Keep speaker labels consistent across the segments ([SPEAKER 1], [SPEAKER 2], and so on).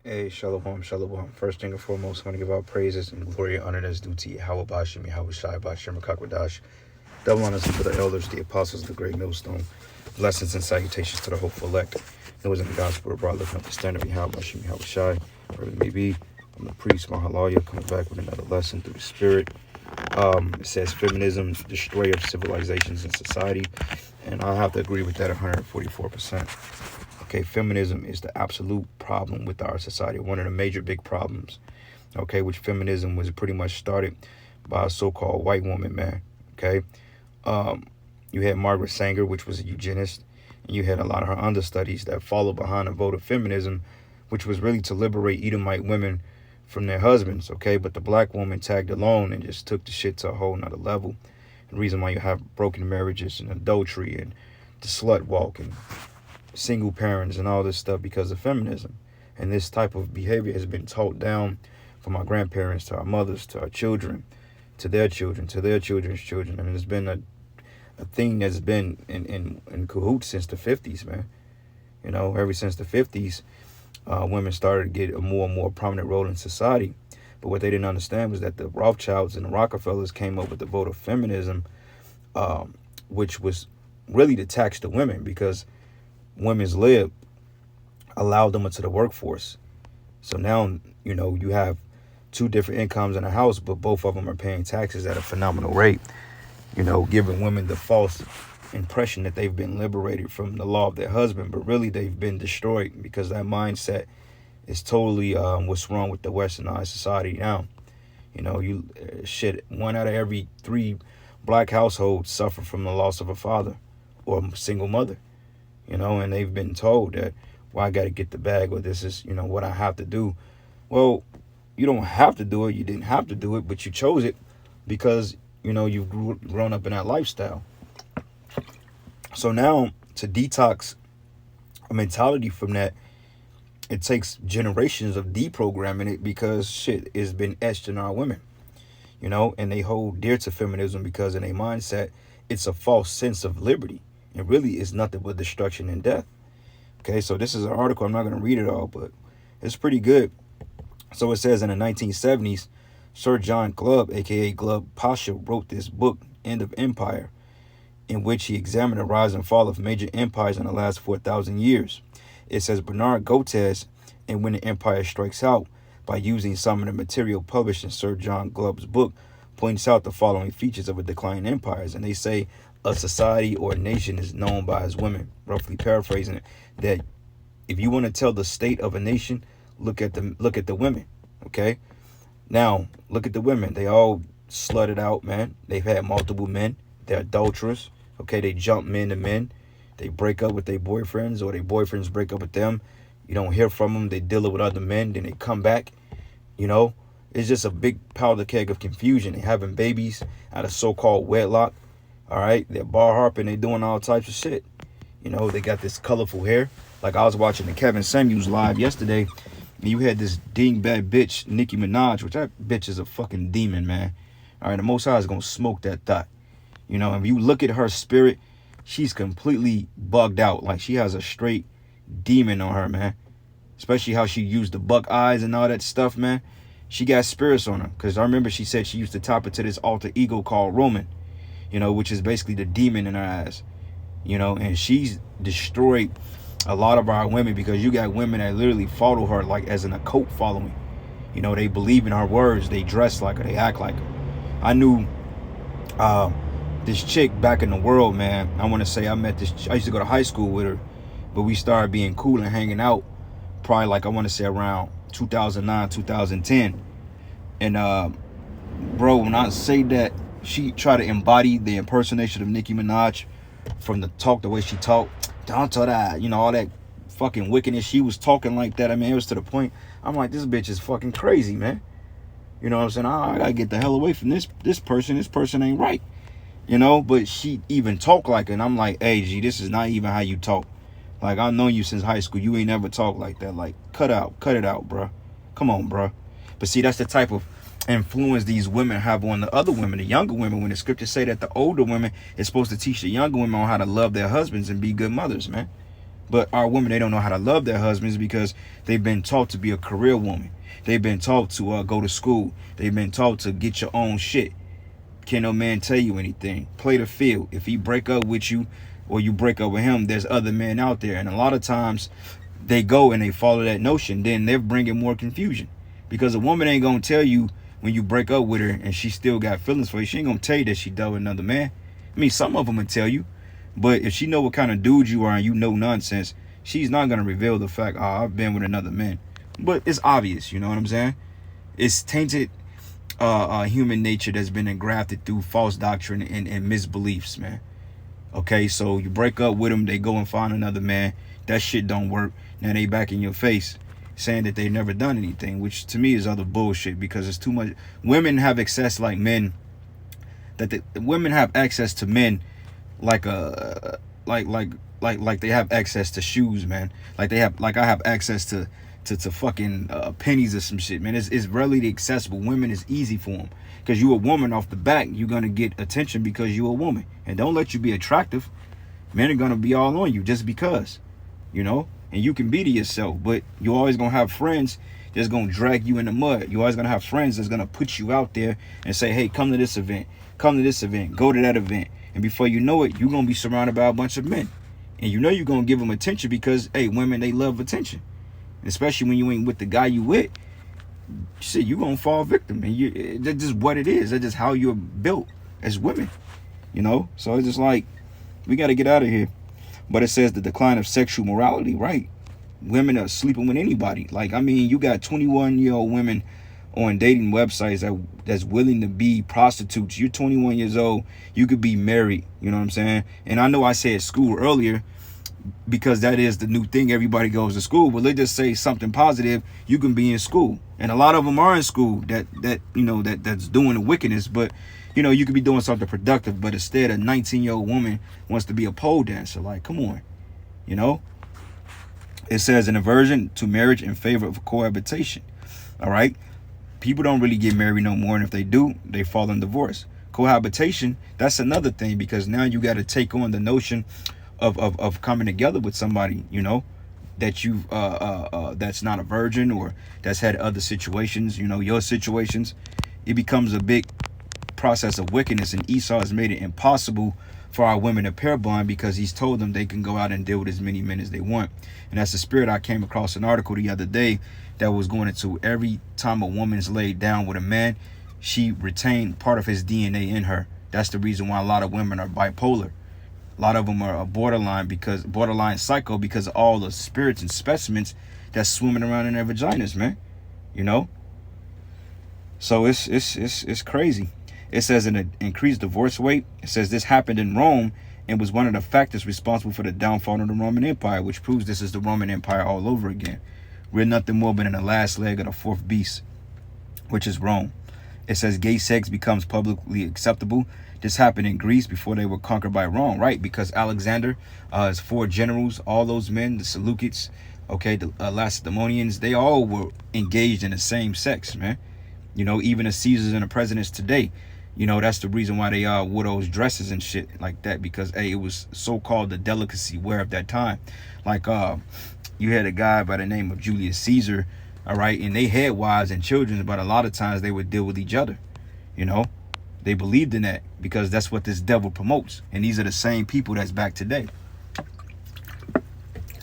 [SPEAKER 1] Hey, shalom, shalom. First thing and foremost, I want to give out praises and glory and honor that's due to Yahweh Bashim, Yahweh Shai Bashim, Kakwadash. Double honors to the elders, the apostles, the great millstone. Blessings and salutations to the hopeful elect. Those in the gospel abroad looking up the standard of Yahweh Bashim, Yahweh Shai. Wherever it may be, I'm the priest, Mahalaya, coming back with another lesson through the spirit. It says feminism, destroyer of civilizations and society. And I have to agree with that 144%. Okay, feminism is the absolute problem with our society. One of the major big problems, okay, which feminism was pretty much started by a so-called white woman, man. Okay, you had Margaret Sanger, which was a eugenist, and you had a lot of her understudies that followed behind the vote of feminism, which was really to liberate Edomite women from their husbands, okay? But the black woman tagged along and just took the shit to a whole nother level. The reason why you have broken marriages and adultery and the slut walk and single parents and all this stuff because of feminism. And this type of behavior has been taught down from our grandparents to our mothers to our children to their children to their children's children. And it's been a thing that's been in cahoots since the 50s, man. You know, ever since the 50s, women started to get a more and more prominent role in society. But what they didn't understand was that the Rothschilds and the Rockefellers came up with the vote of feminism, which was really to tax the women because women's lib allowed them into the workforce. So now, you know, you have two different incomes in a house, but both of them are paying taxes at a phenomenal rate, you know, giving women the false impression that they've been liberated from the law of their husband, but really they've been destroyed because that mindset is totally what's wrong with the westernized society now. You know, shit, 1 out of every 3 black households suffer from the loss of a father or a single mother. You know, and they've been told that, well, I got to get the bag, or this is, you know, what I have to do. Well, you don't have to do it. You didn't have to do it, but you chose it because, you know, you've grown up in that lifestyle. So now to detox a mentality from that, it takes generations of deprogramming it because shit has been etched in our women, you know, and they hold dear to feminism because in their mindset, it's a false sense of liberty. It really is nothing but destruction and death. Okay, so this is an article. I'm not going to read it all, but it's pretty good. So it says in the 1970s, Sir John Glubb, a.k.a. Glubb Pasha, wrote this book, End of Empire, in which he examined the rise and fall of major empires in the last 4,000 years. It says Bernard Goetz, and When the Empire Strikes Out, by using some of the material published in Sir John Glubb's book, points out the following features of a declining empires. And they say a society or a nation is known by its women, roughly paraphrasing it, that if you want to tell the state of a nation, look at the women, okay? Now, look at the women. They all slutted out, man. They've had multiple men. They're adulterous, okay? They jump men to men. They break up with their boyfriends, or their boyfriends break up with them. You don't hear from them. They deal with other men. Then they come back, you know? It's just a big powder keg of confusion. They're having babies out of so-called wedlock. All right, they're bar harping, they doing all types of shit. You know, they got this colorful hair. Like I was watching the Kevin Samuels live yesterday, and you had this dingbat bitch, Nicki Minaj, which that bitch is a fucking demon, man. All right, the Most High is gonna smoke that thought. You know, if you look at her spirit, she's completely bugged out. Like she has a straight demon on her, man. Especially how she used the buck eyes and all that stuff, man. She got spirits on her. Because I remember she said she used to tap into this alter ego called Roman, you know, which is basically the demon in her eyes, you know, and she's destroyed a lot of our women because you got women that literally follow her like as in a cult following. You know, they believe in her words, they dress like her, they act like her. I knew this chick back in the world, man. I want to say I used to go to high school with her, but we started being cool and hanging out probably like I want to say around 2009, 2010. And bro, when I say that, she tried to embody the impersonation of Nicki Minaj from the way she talked. Don't tell that, you know, all that fucking wickedness. She was talking like that. I mean, it was to the point. I'm like, this bitch is fucking crazy, man. You know what I'm saying? I gotta get the hell away from this person. This person ain't right. You know, but she even talk like it. And I'm like, hey, G, this is not even how you talk. Like, I've known you since high school. You ain't never talked like that. Like, cut it out, bruh. Come on, bruh. But see, that's the type of influence these women have on the other women, the younger women, when the scriptures say that the older women is supposed to teach the younger women on how to love their husbands and be good mothers, man. But our women, they don't know how to love their husbands because they've been taught to be a career woman. They've been taught to go to school. They've been taught to get your own shit. Can't no man tell you anything. Play the field. If he break up with you or you break up with him, there's other men out there. And a lot of times they go and they follow that notion. Then they're bringing more confusion. Because a woman ain't going to tell you when you break up with her and she still got feelings for you. She ain't going to tell you that she done with another man. I mean, some of them will tell you. But if she know what kind of dude you are and you know nonsense, she's not going to reveal the fact, oh, I've been with another man. But it's obvious, you know what I'm saying? It's tainted human nature that's been engrafted through false doctrine and misbeliefs, man. Okay, so you break up with them, they go and find another man. That shit don't work. Now they back in your face saying that they never done anything, which to me is other bullshit because it's too much. Women have access like men. Women have access to men like they have access to shoes, man. I have access to fucking pennies or some shit, man. It's readily accessible. Women is easy for them because you a woman off the back. You're gonna get attention because you a woman, and don't let you be attractive. Men are gonna be all on you just because, you know. And you can be to yourself, but you always gonna have friends that's gonna drag you in the mud. You always gonna have friends that's gonna put you out there and say, hey, come to this event, go to that event. And before you know it, you're going to be surrounded by a bunch of men. And you know you're going to give them attention because, hey, women, they love attention. And especially when you ain't with the guy you with, shit, you're going to fall victim. And that's just what it is. That's just how you're built as women, you know? So it's just like, we got to get out of here. But it says the decline of sexual morality, right? Women are sleeping with anybody. Like, I mean, you got 21-year-old women on dating websites that's willing to be prostitutes. You're 21 years old. You could be married. You know what I'm saying? And I know I said school earlier because that is the new thing. Everybody goes to school. But let's just say something positive. You can be in school. And a lot of them are in school that's doing the wickedness. But, you know, you could be doing something productive. But instead, a 19-year-old woman wants to be a pole dancer. Like, come on. You know? It says an aversion to marriage in favor of cohabitation. All right? People don't really get married no more, and if they do, they fall in divorce. Cohabitation, that's another thing because now you got to take on the notion of coming together with somebody, you know, that you that's not a virgin or that's had other situations, you know, your situations. It becomes a big process of wickedness, and Esau has made it impossible for our women to pair bond because he's told them they can go out and deal with as many men as they want. And that's the spirit. I came across an article the other day that was going into every time a woman is laid down with a man, she retained part of his DNA in her. That's the reason why a lot of women are bipolar. A lot of them are borderline psycho because of all the spirits and specimens that's swimming around in their vaginas, man. You know? So it's crazy. It says an increased divorce rate. It says this happened in Rome and was one of the factors responsible for the downfall of the Roman Empire, which proves this is the Roman Empire all over again. We're nothing more but in the last leg of the fourth beast, which is Rome. It says gay sex becomes publicly acceptable. This happened in Greece before they were conquered by Rome, right? Because Alexander, his 4 generals, all those men, the Seleucids, okay, the Lacedaemonians, they all were engaged in the same sex, man. You know, even the Caesars and the presidents today, you know, that's the reason why they wore those dresses and shit like that, because, hey, it was so-called the delicacy wear of that time. Like, you had a guy by the name of Julius Caesar, all right, and they had wives and children, but a lot of times they would deal with each other, you know. They believed in that because that's what this devil promotes. And these are the same people that's back today.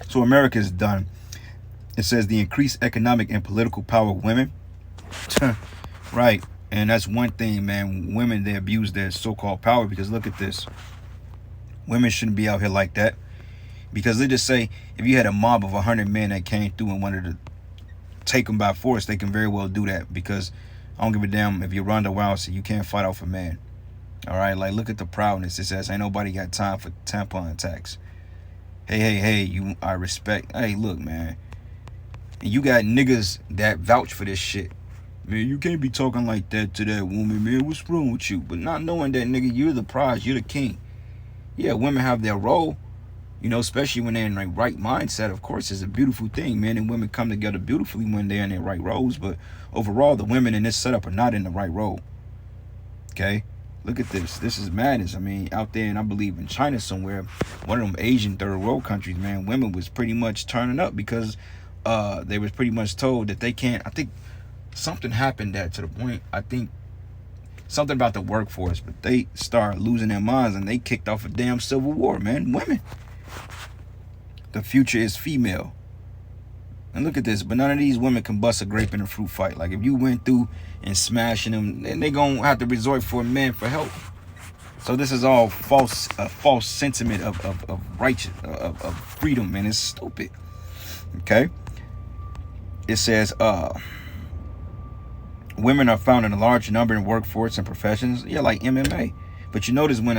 [SPEAKER 1] So America's done. It says the increased economic and political power of women. Right. And that's one thing, man. Women, they abuse their so-called power because look at this. Women shouldn't be out here like that. Because they just say, if you had a mob of 100 men that came through and wanted to take them by force, they can very well do that. Because I don't give a damn if you're Ronda Rousey, you can't fight off a man. All right, like look at the proudness. It says, ain't nobody got time for tampon attacks. Hey, I respect. Hey, look, man. And you got niggas that vouch for this shit. Man, you can't be talking like that to that woman, man. What's wrong with you? But not knowing that, nigga, you're the prize. You're the king. Yeah, women have their role. You know, especially when they're in the right mindset. Of course, it's a beautiful thing. Men and women come together beautifully when they're in their right roles. But overall, the women in this setup are not in the right role. Okay? Look at this. This is madness. I mean, out there, and I believe in China somewhere, one of them Asian third world countries, man, women was pretty much turning up because they was pretty much told that they can't. I think something happened that to the point. I think something about the workforce, but they started losing their minds and they kicked off a damn civil war, man. Women. The future is female. And look at this, but none of these women can bust a grape in a fruit fight. Like if you went through and smashing them, then they gonna have to resort for a man for help. So this is all false, a false sentiment of righteous, of freedom, man. It's stupid. Okay. It says, women are found in a large number in workforce and professions. Yeah, like MMA. But you notice when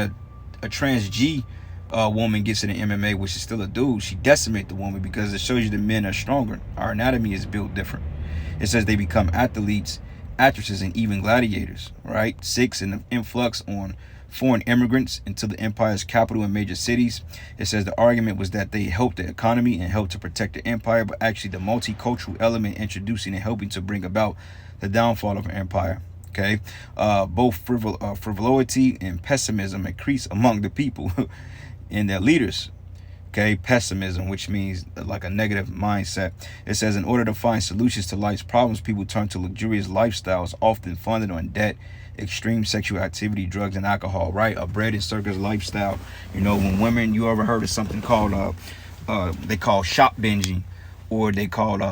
[SPEAKER 1] a trans G woman gets in the MMA, which is still a dude, she decimates the woman because it shows you the men are stronger. Our anatomy is built different. It says they become athletes, actresses, and even gladiators, right? 6, in the influx on foreign immigrants into the empire's capital and major cities. It says the argument was that they helped the economy and helped to protect the empire, but actually the multicultural element introducing and helping to bring about the downfall of an empire. Okay, both frivolity and pessimism increase among the people and their leaders. Okay, pessimism, which means like a negative mindset. It says in order to find solutions to life's problems, people turn to luxurious lifestyles, often funded on debt, extreme sexual activity, drugs, and alcohol. Right, a bread and circus lifestyle. You know, when women, you ever heard of something called they call shop binging, or they called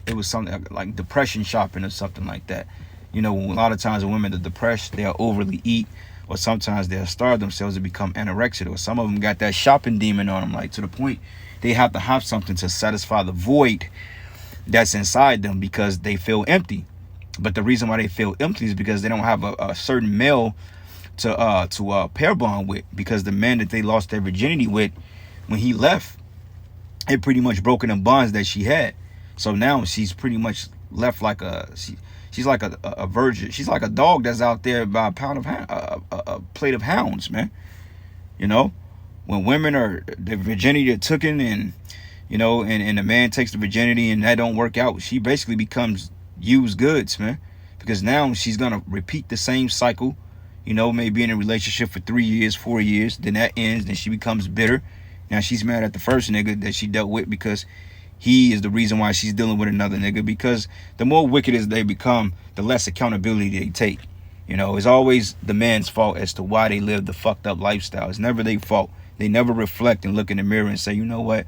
[SPEAKER 1] it was something like depression shopping or something like that. You know, a lot of times when women are depressed, they'll overly eat, or sometimes they'll starve themselves and become anorexic, or some of them got that shopping demon on them, like to the point they have to have something to satisfy the void that's inside them because they feel empty. But the reason why they feel empty is because they don't have a certain male to pair bond with, because the man that they lost their virginity with when he left, it pretty much broken the bonds that she had. So now she's pretty much left like she's like a virgin. She's like a dog that's out there by a plate of hounds, man. You know, when women are the virginity are taken, and you know, and the man takes the virginity and that don't work out, she basically becomes used goods, man. Because now she's gonna repeat the same cycle. You know, maybe in a relationship for 3 years, 4 years, then that ends, then she becomes bitter. Now she's mad at the first nigga that she dealt with because he is the reason why she's dealing with another nigga. Because the more wicked as they become, the less accountability they take. You know, it's always the man's fault as to why they live the fucked up lifestyle. It's never their fault. They never reflect and look in the mirror and say, you know what?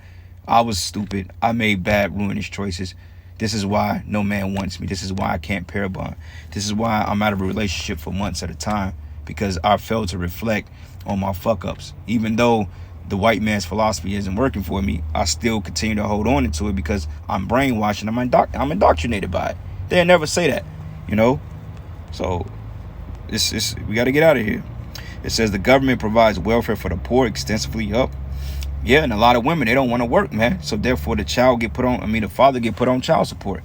[SPEAKER 1] I was stupid. I made bad, ruinous choices. This is why no man wants me. This is why I can't pair bond. This is why I'm out of a relationship for months at a time, because I failed to reflect on my fuck ups. Even though the white man's philosophy isn't working for me, I still continue to hold on to it because I'm brainwashed and I'm indoctrinated by it. They'll never say that, you know? So we got to get out of here. It says the government provides welfare for the poor extensively. Up. Yeah, and a lot of women, they don't want to work, man. So therefore the father get put on child support.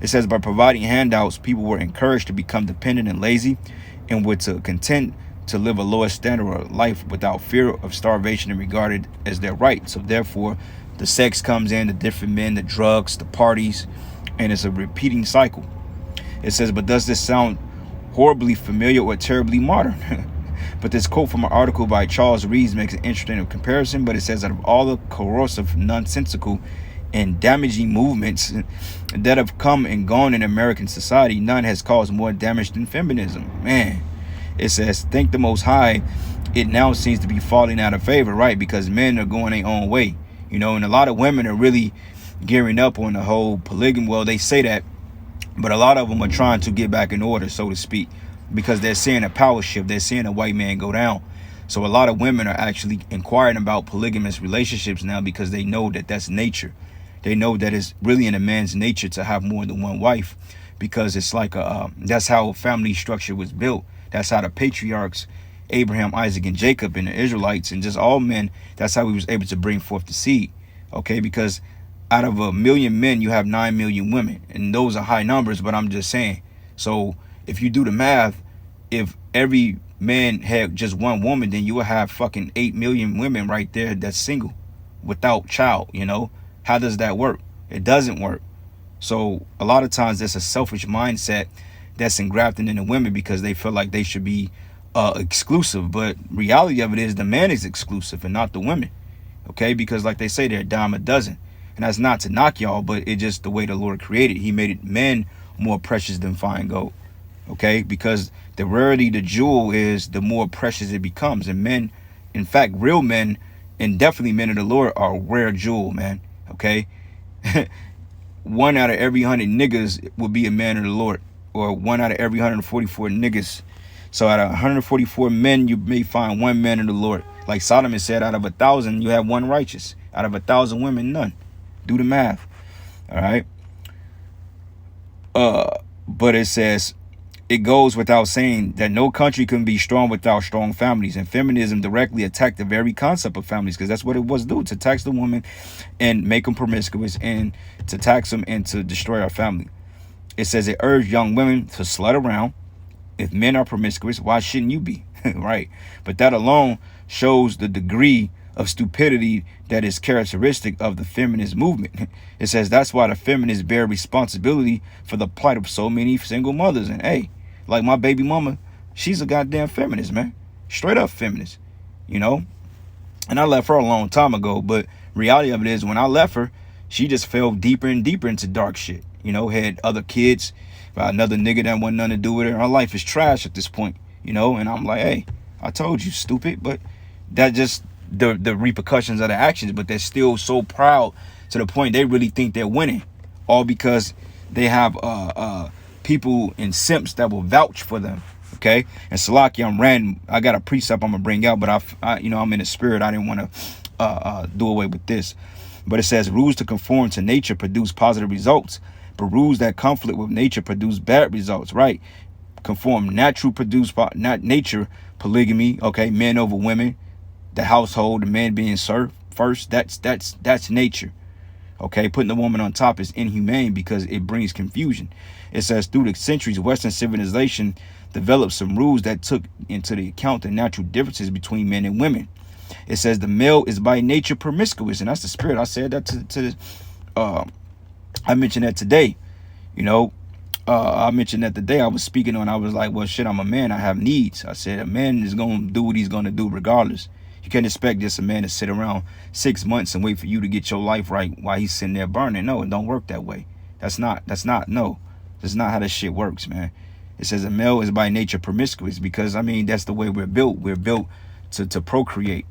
[SPEAKER 1] It says by providing handouts, people were encouraged to become dependent and lazy, and were to content to live a lower standard of life without fear of starvation and regarded as their right. So therefore the sex comes in, the different men, the drugs, the parties, and it's a repeating cycle. It says, but does this sound horribly familiar or terribly modern? But this quote from an article by Charles Reeves makes an interesting comparison. But it says that of all the corrosive, nonsensical, and damaging movements that have come and gone in American society, none has caused more damage than feminism. Man, it says, thank the Most High, it now seems to be falling out of favor, right? Because men are going their own way, you know, and a lot of women are really gearing up on the whole polygamy. Well, they say that, but a lot of them are trying to get back in order, so to speak, because they're seeing a power shift. They're seeing a white man go down. So a lot of women are actually inquiring about polygamous relationships now because they know that that's nature. They know that it's really in a man's nature to have more than one wife, because it's like that's how a family structure was built. That's how the patriarchs, Abraham, Isaac, and Jacob, and the Israelites, and just all men, that's how he was able to bring forth the seed. Okay, because out of 1 million men, you have 9 million women, and those are high numbers, but I'm just saying. So if you do the math, if every man had just one woman, then you would have fucking 8 million women right there that's single without child. You know, how does that work? It doesn't work. So a lot of times there's a selfish mindset that's engrafted into women because they feel like they should be exclusive, but reality of it is the man is exclusive and not the women. Okay, because like they say, they're a dime a dozen, and that's not to knock y'all, but it's just the way the Lord created. He made it men more precious than fine gold. Okay, because the rarity the jewel is, the more precious it becomes. And men, in fact, real men, and definitely men of the Lord, are a rare jewel, man. Okay, 1 out of every 100 niggas would be a man of the Lord, or 1 out of every 144 niggas. So out of 144 men, you may find 1 man of the Lord. Like Solomon said, out of 1,000, you have 1 righteous. Out of 1,000 women, none. Do the math. All right. But it says, it goes without saying that no country can be strong without strong families. And feminism directly attacked the very concept of families, because that's what it was do, to tax the woman and make them promiscuous, and to tax them and to destroy our family. It says it urged young women to slut around. If men are promiscuous, why shouldn't you be? Right. But that alone shows the degree of stupidity that is characteristic of the feminist movement. It says that's why the feminists bear responsibility for the plight of so many single mothers. And hey, like my baby mama, she's a goddamn feminist, man. Straight up feminist, you know? And I left her a long time ago, but reality of it is, when I left her, she just fell deeper and deeper into dark shit. You know, had other kids, another nigga that wanted nothing to do with her. Her life is trash at this point, you know? And I'm like, hey, I told you, stupid. But that just the repercussions of the actions. But they're still so proud to the point they really think they're winning, all because they have people and simps that will vouch for them. Okay. And Salaki, I'm random. I got a precept I'm gonna bring out, but I you know, I'm in the spirit. I didn't want to do away with this. But it says rules to conform to nature produce positive results, but rules that conflict with nature produce bad results. Right? Conform natural produce not nature, polygamy. Okay, men over women, the household, the man being served first. That's nature. Okay, putting the woman on top is inhumane because it brings confusion. It says through the centuries, Western civilization developed some rules that took into the account the natural differences between men and women. It says the male is by nature promiscuous, and that's the spirit. I said that I mentioned that today. You know, I mentioned that today. I was speaking on. I was like, well, shit, I'm a man. I have needs. I said a man is gonna do what he's gonna do regardless. You can't expect just a man to sit around 6 months and wait for you to get your life right while he's sitting there burning. No, it don't work that way. That's not how this shit works, man. It says a male is by nature promiscuous because, I mean, that's the way we're built. We're built to procreate.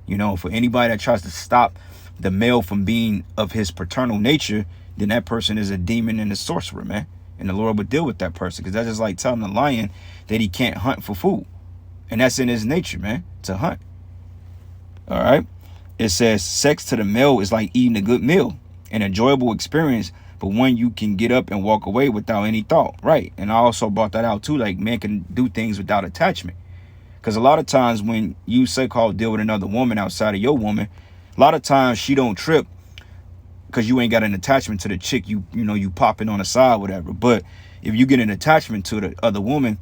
[SPEAKER 1] You know, for anybody that tries to stop the male from being of his paternal nature, then that person is a demon and a sorcerer, man. And the Lord would deal with that person, because that's just like telling a lion that he can't hunt for food. And that's in his nature, man, to hunt. All right. It says sex to the male is like eating a good meal, an enjoyable experience, but one you can get up and walk away without any thought. Right. And I also brought that out too. Like, men can do things without attachment. Because a lot of times when you so-called deal with another woman outside of your woman, a lot of times she don't trip because you ain't got an attachment to the chick you popping on the side, whatever. But if you get an attachment to the other woman,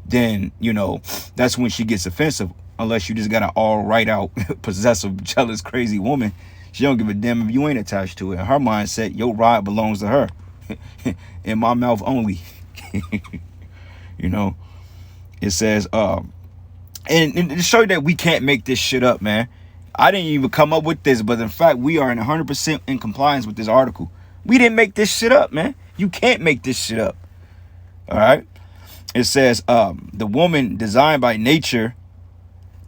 [SPEAKER 1] then, you know, that's when she gets offensive. Unless you just got an all right out, possessive, jealous, crazy woman. She don't give a damn if you ain't attached to it. In her mindset, your ride belongs to her. In my mouth only. You know, it says, and to show you that we can't make this shit up, man. I didn't even come up with this, but in fact, we are in 100% in compliance with this article. We didn't make this shit up, man. You can't make this shit up. All right. It says, the woman designed by nature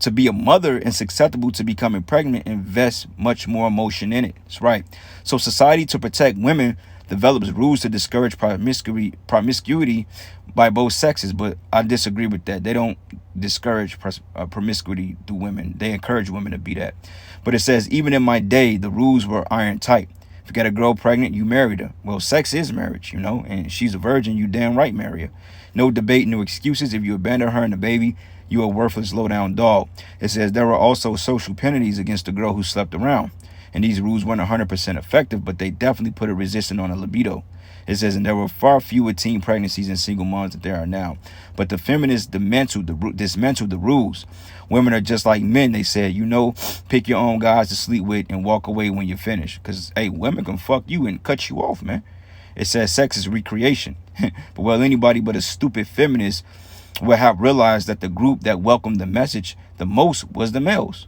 [SPEAKER 1] to be a mother and susceptible to becoming pregnant invests much more emotion in it. That's right. So society, to protect women, develops rules to discourage promiscuity by both sexes. But I disagree with that. They don't discourage promiscuity through women. They encourage women to be that. But it says, even in my day, the rules were iron tight. If you got a girl pregnant, you married her. Well, sex is marriage, you know, and she's a virgin, you damn right marry her. No debate, no excuses. If you abandon her and the baby, you a worthless, low-down dog. It says there were also social penalties against the girl who slept around. And these rules weren't 100% effective, but they definitely put a resistance on a libido. It says, and there were far fewer teen pregnancies and single moms than there are now. But the feminists dismantled the rules. Women are just like men, they said. You know, pick your own guys to sleep with and walk away when you're finished. Because, hey, women can fuck you and cut you off, man. It says sex is recreation. But well, anybody but a stupid feminist would have realized that the group that welcomed the message the most was the males.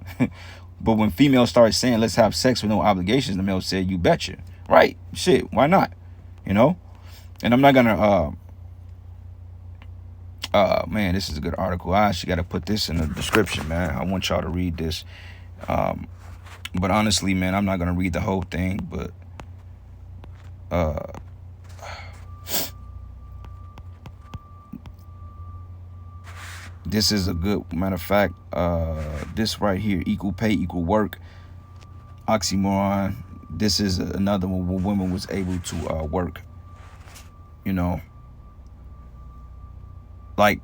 [SPEAKER 1] But when females started saying, let's have sex with no obligations, the males said, you betcha. Right? Shit, why not? You know? And I'm not gonna man, this is a good article. I actually gotta put this in the description, man. I want y'all to read this. But honestly, man, I'm not gonna read the whole thing, but this is a good matter of fact. This right here, equal pay, equal work, oxymoron. This is another one where women was able to work. You know, like